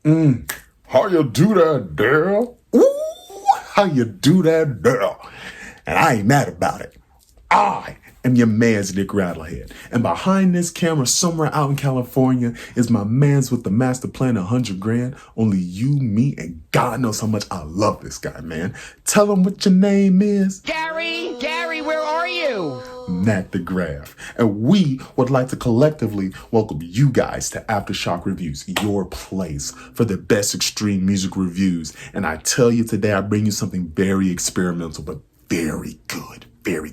How you do that, Daryl? Ooh, how you do that, Daryl? And I ain't mad about it. I am your man's Nic Rattlehead. And behind this camera, somewhere out in California, is my man's with the master plan 100 grand. Only you, me, and God knows how much I love this guy, man. Tell him what your name is. Gary, where are you? Matt the Graff. And we would like to collectively welcome you guys to Aftershock Reviews, your place for the best extreme music reviews. And I tell you today, I bring you something very experimental, but very good.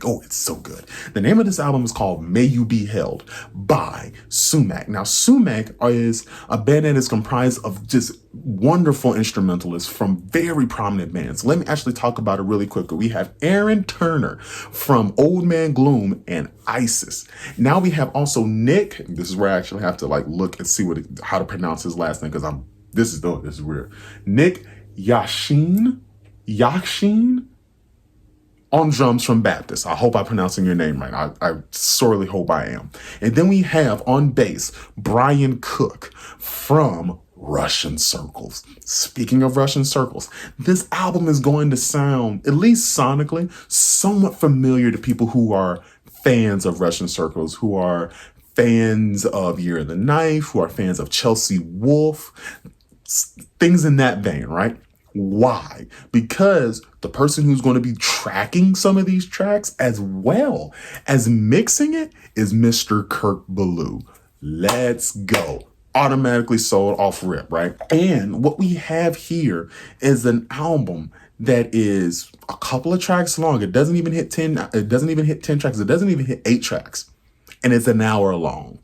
Oh, it's so good. The name of this album is called May You Be Held by Sumac. Now, Sumac is a band that is comprised of just wonderful instrumentalists from very prominent bands. Let me actually talk about it really quickly. We have Aaron Turner from Old Man Gloom and ISIS. Now we have also Nick. This is where I actually have to look and see how to pronounce his last name because this is weird. Nic Rattlehead on drums from Baptist. I hope I'm pronouncing your name right. I sorely hope I am. And then we have on bass, Brian Cook from Russian Circles. Speaking of Russian Circles, this album is going to sound, at least sonically, somewhat familiar to people who are fans of Russian Circles, who are fans of Year of the Knife, who are fans of Chelsea Wolfe, things in that vein, right? Why? Because the person who's going to be tracking some of these tracks as well as mixing it is Mr. Kirk Ballou. Let's go. Automatically sold off rip, right? And what we have here is an album that is a couple of tracks long. It doesn't even hit 10. It doesn't even hit 10 tracks. It doesn't even hit 8 tracks. And it's an hour long.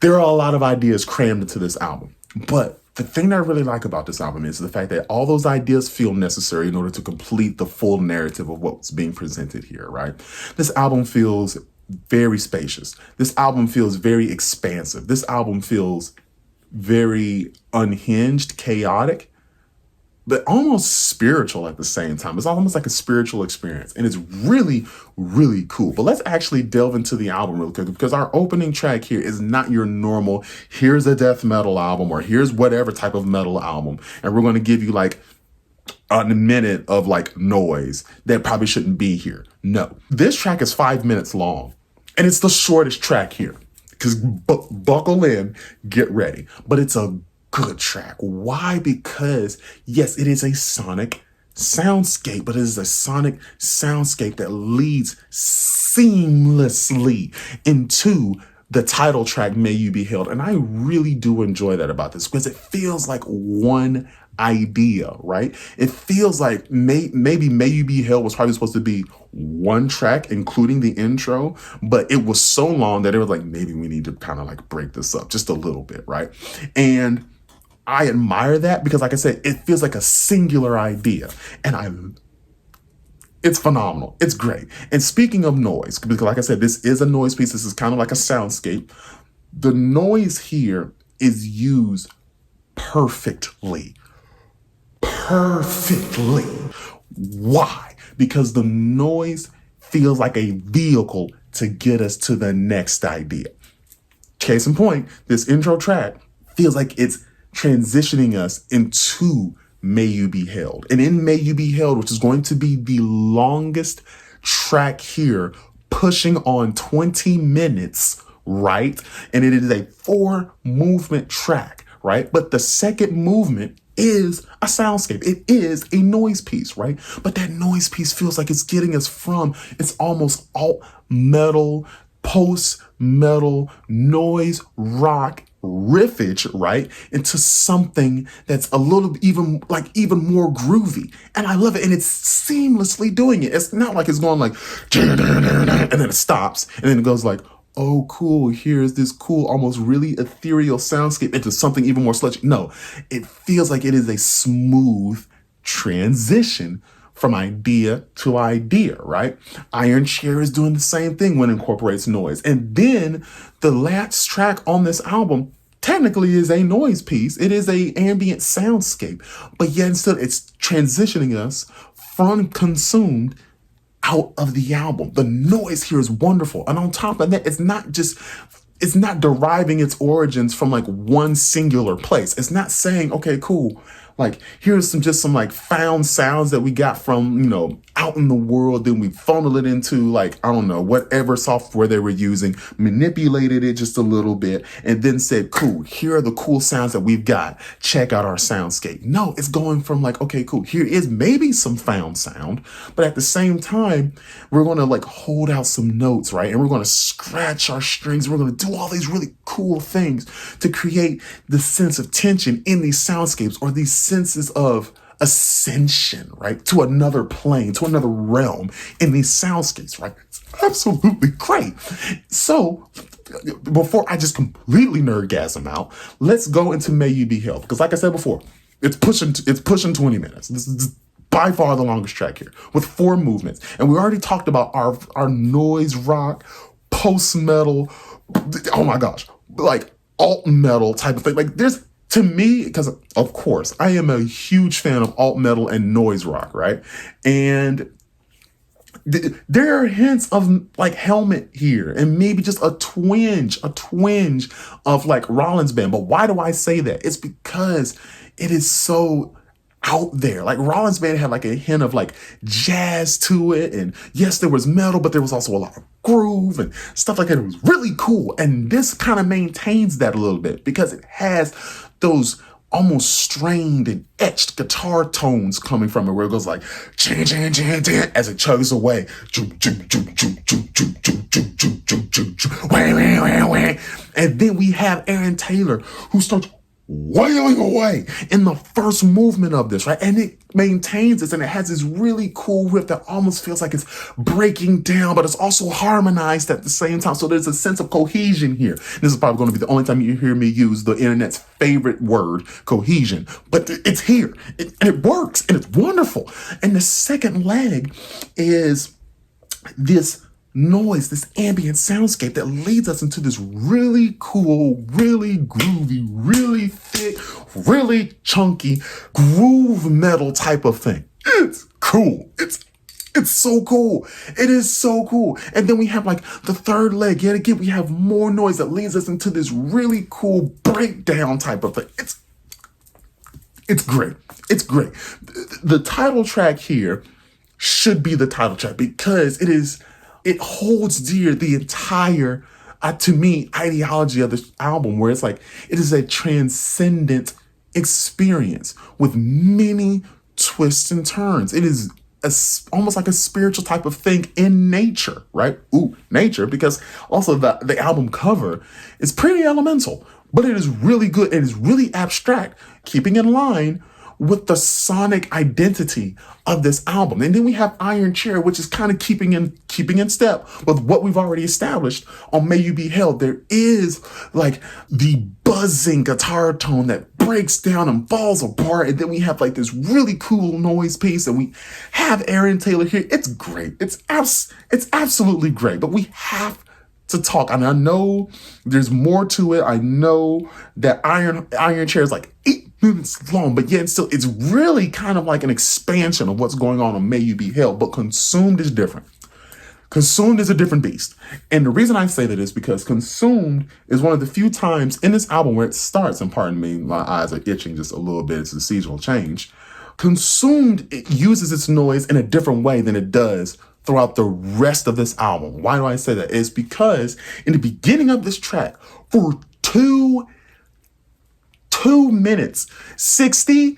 There are a lot of ideas crammed into this album, but the thing that I really like about this album is the fact that all those ideas feel necessary in order to complete the full narrative of what's being presented here, right? This album feels very spacious. This album feels very expansive. This album feels very unhinged, chaotic, but almost spiritual at the same time. It's almost like a spiritual experience. And it's really, really cool. But let's actually delve into the album real quick because our opening track here is not your normal, here's a death metal album or here's whatever type of metal album. And we're going to give you a minute of noise that probably shouldn't be here. No, this track is 5 minutes long and it's the shortest track here because buckle in, get ready. But it's a good track. Why? Because yes, it is a sonic soundscape, but it is a sonic soundscape that leads seamlessly into the title track, May You Be Held. And I really do enjoy that about this because it feels like one idea, right? It feels like maybe May You Be Held was probably supposed to be one track, including the intro, but it was so long that it was maybe we need to kind of break this up just a little bit, right? And I admire that because, like I said, it feels like a singular idea. And it's phenomenal. It's great. And speaking of noise, because like I said, this is a noise piece. This is kind of like a soundscape. The noise here is used perfectly. Perfectly. Why? Because the noise feels like a vehicle to get us to the next idea. Case in point, this intro track feels like it's transitioning us into May You Be Held. And in May You Be Held, which is going to be the longest track here, pushing on 20 minutes, right? And it is a 4-movement track, right? But the second movement is a soundscape. It is a noise piece, right? But that noise piece feels like it's getting us from, it's almost alt metal, post-metal, noise, rock, riffage, right, into something that's a little even more groovy. And I love it. And it's seamlessly doing it. It's not like it's going and then it stops and then it goes oh, cool, here's this cool, almost really ethereal soundscape into something even more sludgy. No, it feels like it is a smooth transition from idea to idea, right? Iron Chair is doing the same thing when it incorporates noise. And then the last track on this album technically is a noise piece. It is a ambient soundscape, but yet instead it's transitioning us from consumed out of the album. The noise here is wonderful. And on top of that, it's not just it's not deriving its origins from like one singular place. It's not saying, okay, cool, like here's some like found sounds that we got from, out in the world, then we funneled it into like, I don't know, whatever software they were using, manipulated it just a little bit, and then said, cool, here are the cool sounds that we've got. Check out our soundscape. No, it's going from like, okay, cool, here is maybe some found sound, but at the same time, we're going to like hold out some notes, right? And we're going to scratch our strings. We're going to do all these really cool things to create the sense of tension in these soundscapes, or these senses of ascension, right? To another plane, to another realm in these soundscapes, right? It's absolutely great. So before I just completely nerdgasm out, let's go into May You Be Held. Because like I said before, it's pushing 20 minutes. This is by far the longest track here with 4 movements. And we already talked about our noise rock, post-metal, oh my gosh, like alt metal type of thing. Like there's, to me, because of course, I am a huge fan of alt metal and noise rock, right? And there are hints of like Helmet here, and maybe just a twinge of like Rollins Band. But why do I say that? It's because it is so out there. Like Rollins Band had like a hint of like jazz to it, and yes, there was metal, but there was also a lot of groove and stuff like that. It was really cool, and this kind of maintains that a little bit because it has those almost strained and etched guitar tones coming from it, where it goes like chin chin chin chin as it chugs away, and then we have Aaron Taylor who starts wailing away in the first movement of this, right? And it maintains this, and it has this really cool riff that almost feels like it's breaking down, but it's also harmonized at the same time. So there's a sense of cohesion here. This is probably going to be the only time you hear me use the internet's favorite word, cohesion, but it's here, and it works, and it's wonderful. And the second leg is this noise, this ambient soundscape that leads us into this really cool, really groovy, really thick, really chunky groove metal type of thing. It's cool. It's so cool. It is so cool. And then we have like the third leg. Yet again, we have more noise that leads us into this really cool breakdown type of thing. It's great. It's great. The title track here should be the title track because it holds dear the entire, to me, ideology of this album, where it's like, it is a transcendent experience with many twists and turns. It is almost like a spiritual type of thing in nature, right? Ooh, nature, because also the album cover is pretty elemental, but it is really good. It is really abstract, keeping in line with the sonic identity of this album. And then we have Iron Chair, which is kind of keeping in step with what we've already established on May You Be Held. There is like the buzzing guitar tone that breaks down and falls apart. And then we have like this really cool noise piece, and we have Aaron Taylor here. It's great. It's absolutely great, but we have to talk. And I know there's more to it. I know that Iron Chair is like 8 minutes long, but yet still, it's really kind of like an expansion of what's going on May You Be Held, but Consumed is different. Consumed is a different beast. And the reason I say that is because Consumed is one of the few times in this album where it starts, and pardon me, my eyes are itching just a little bit, it's a seasonal change. Consumed, it uses its noise in a different way than it does throughout the rest of this album. Why do I say that? It's because in the beginning of this track, for 2 minutes, 60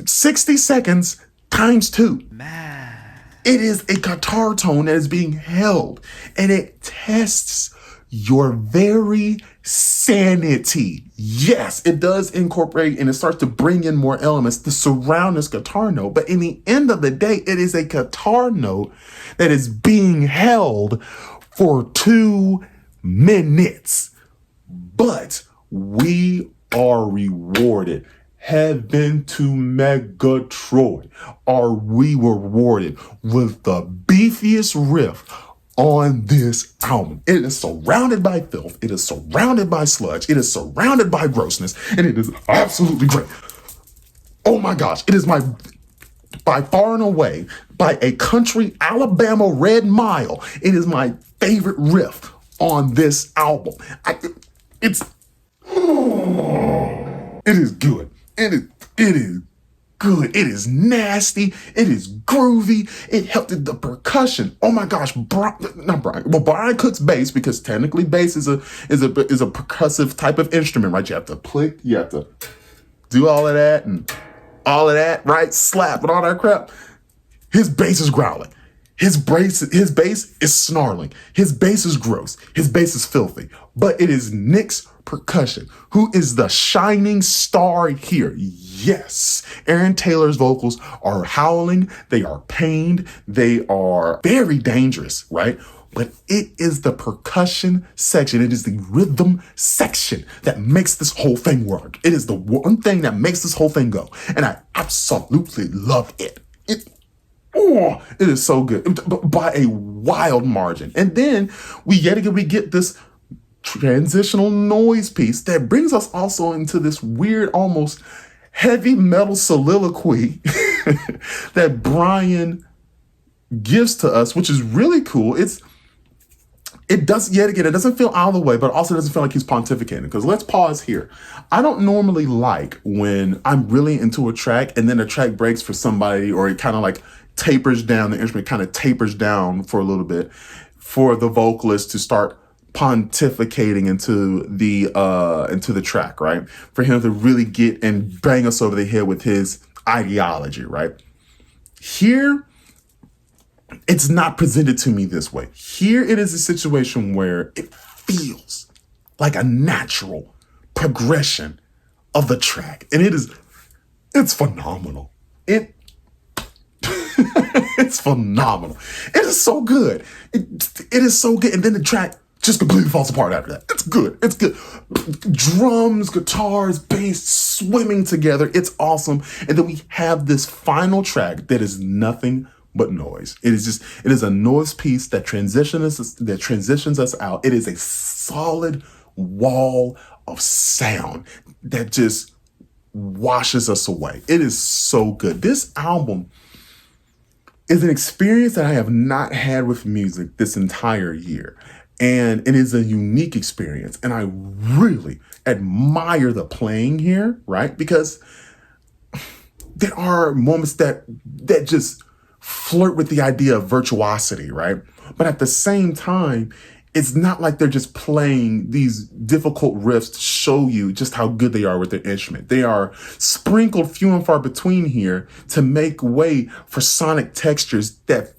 seconds times 2. Man. It is a guitar tone that is being held, and it tests your very sanity. Yes, it does incorporate, and it starts to bring in more elements to surround this guitar note. But in the end of the day, it is a guitar note that is being held for 2 minutes. But we are rewarded. Heaven to Megatroid. Are we rewarded with the beefiest riff on this album? It is surrounded by filth. It is surrounded by sludge. It is surrounded by grossness. And it is absolutely great. Oh my gosh. It is by far and away, by a country Alabama Red Mile, it is my favorite riff on this album. It's it is good. It is good. It is nasty. It is groovy. It helped the percussion. Oh my gosh, Brian Cook's bass, because technically bass is a percussive type of instrument, right? You have to click, you have to do all of that, right? Slap and all that crap. His bass is growling. His bass is snarling. His bass is gross. His bass is filthy. But it is Nic's percussion, who is the shining star here. Yes, Aaron Taylor's vocals are howling. They are pained. They are very dangerous, right? But it is the percussion section. It is the rhythm section that makes this whole thing work. It is the one thing that makes this whole thing go. And I absolutely love it. It is so good by a wild margin. And then we get this transitional noise piece that brings us also into this weird, almost heavy metal soliloquy that Brian gives to us, which is really cool. It doesn't feel out of the way, but also doesn't feel like he's pontificating. Because let's pause here. I don't normally like when I'm really into a track and then a track breaks for somebody, or it kind of like tapers down, the instrument kind of tapers down for a little bit for the vocalist to start pontificating into the track, right? For him to really get and bang us over the head with his ideology, right? Here, it's not presented to me this way. Here it is a situation where it feels like a natural progression of the track. And it's phenomenal. It's phenomenal. It is so good. It is so good. And then the track just completely falls apart after that. It's good. It's good. Drums, guitars, bass swimming together. It's awesome. And then we have this final track that is nothing but noise. It is a noise piece that transitions us out. It is a solid wall of sound that just washes us away. It is so good. This album is an experience that I have not had with music this entire year. And it is a unique experience. And I really admire the playing here, right? Because there are moments that just flirt with the idea of virtuosity, right? But at the same time, it's not like they're just playing these difficult riffs to show you just how good they are with their instrument. They are sprinkled few and far between here to make way for sonic textures that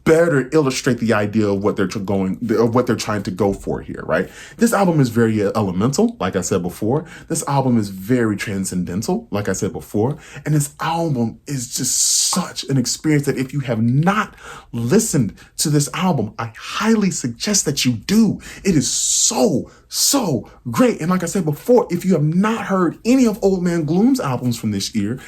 better illustrate the idea of what they're trying to go for here, right? This album is very elemental, like I said before. This album is very transcendental, like I said before. And this album is just such an experience that if you have not listened to this album, I highly suggest that you do. It is so, so great. And like I said before, if you have not heard any of Old Man Gloom's albums from this year,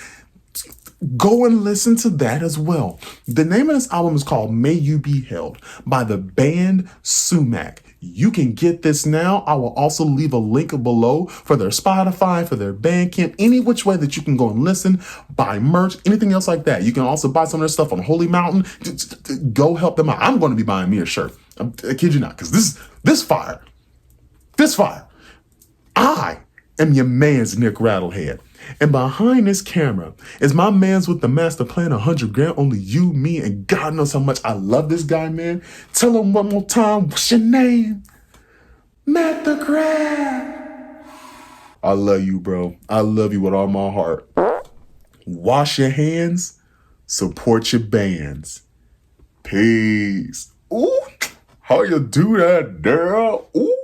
go and listen to that as well. The name of this album is called May You Be Held by the band Sumac. You can get this now. I will also leave a link below for their Spotify, for their Bandcamp, any which way that you can go and listen, buy merch, anything else like that. You can also buy some of their stuff on Holy Mountain. Go help them out. I'm going to be buying me a shirt. I kid you not, because this fire. I am your man's Nic Rattlehead. And behind this camera is my man's with the master plan 100 grand, only you, me, and God knows how much I love this guy, man. Tell him one more time, what's your name? Matt the Graff. I love you, bro. I love you with all my heart. Wash your hands, support your bands. Peace. Ooh, how you do that, girl? Ooh.